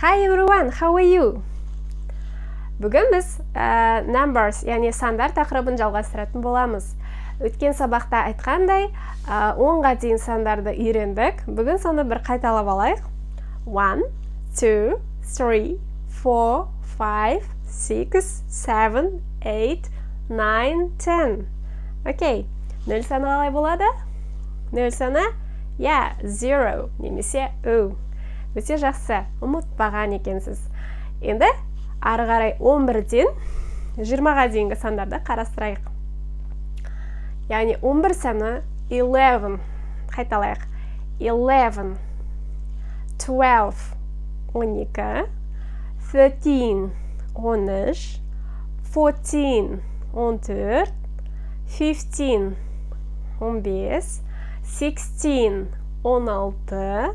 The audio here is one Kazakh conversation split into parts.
Hi everyone, how are you? Бүгін біз numbers, яғни сандар тақырыбын жалғастыратын боламыз. Өткен сабақта айтқандай, 10-ға дейін сандарды үйрендік. Бүгін соны бір қайталап алайық. 1, 2, 3, 4, 5, 6, 7, 8, 9, 10. Окей, 0 саны қалай болады? 0 саны, 0, немесе O. Өте жақсы, ұмытпаған екенсіз. Енді ары қарай 11-ден 20-ға дейінгі сандарды қарастырайық. Яғни 11 саны 11, қайталайық. 11, 12, 12, 13, 13, 14, 14, 15, 15, 16, 16,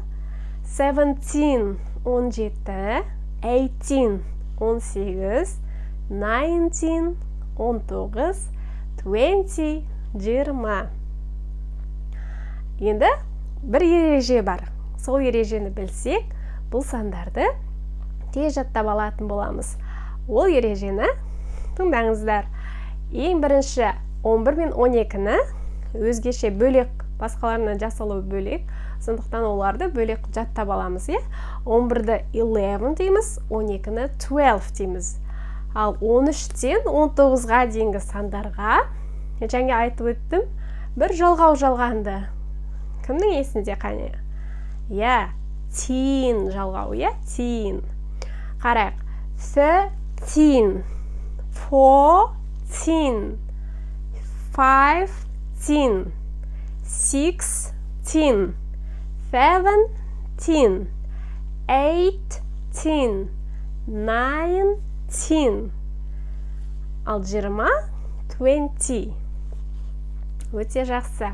17, 17, 18, 18, 19, 19, 20, 20. Енді бір ереже бар. Сол ережені білсек, бұл сандарды тез жаттап алатын боламыз. Ол ережені тыңдаңыздар. Ең бірінші 11 мен 12-ні өзгеше бөлек, басқаларынан жасалу бөлек, сондықтан оларды бөлек жаттап аламыз. 11-ді 11 дейміз, 12-ні 12 дейміз. Ал 13-тен 19-ға дейінгі сандарға, жаңа айтып өттім, бір жалғау жалғанды. Кімнің есінде қане? 10 жалғау, 10. Қарайық. 13, 14, 15, 16, 17, 18, 19. Ал 20, 20. Өте жақсы.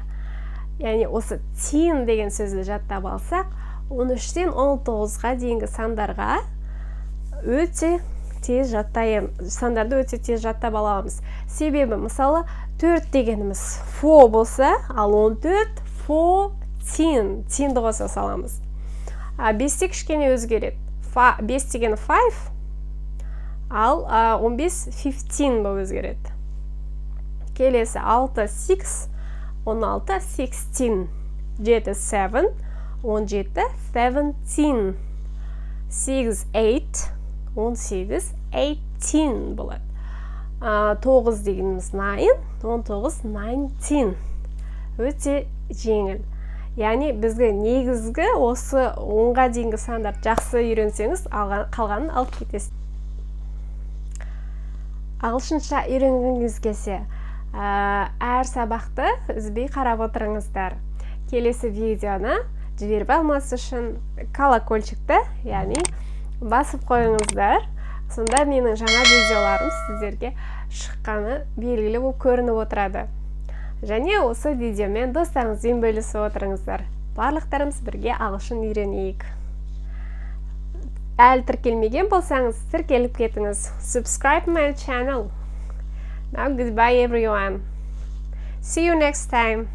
Яғни осы 10 деген сөзді жаттап алсақ, 13-тен 19-ға дейінгі сандарға өте тез сандарды өте тез жаттап аламыз. Себебі, мысалы, 4 дегеніміз 4 болса, ал 14, 14, 10-ді қоса саламыз. 5-те кішкене өзгереді. 5 деген 5, ал 15, 15 болып өзгереді. Келесі 6, 6, 16, 16, 7, 7, 17, 17, 8, 8, 18, 18 болады. 9 дегеніміз 9, 19, 19. Өте жеңіл. Яғни бізге негізгі осы 10-ға дейінгі сандарды жақсы үйренсеңіз, қалғанын алып кетесіз. Ағылшынша үйренгіңіз келсе, әр сабақты үзбей қарап отырыңыздар. Келесі видеоны жіберіп алмас үшін колокольчикті, яғни басып қойыңыздар. Сонда менің жаңа видеоларым сіздерге шыққаны белгілі болып көрініп отырады. Және осы видеомен достарыңызбен бөлісіп отырыңыздар. Барлықтарымыз бірге ағылшын үйренейік. Әлі тіркелмеген болсаңыз, тіркеліп кетіңіз. Subscribe my channel. Now goodbye everyone. See you next time.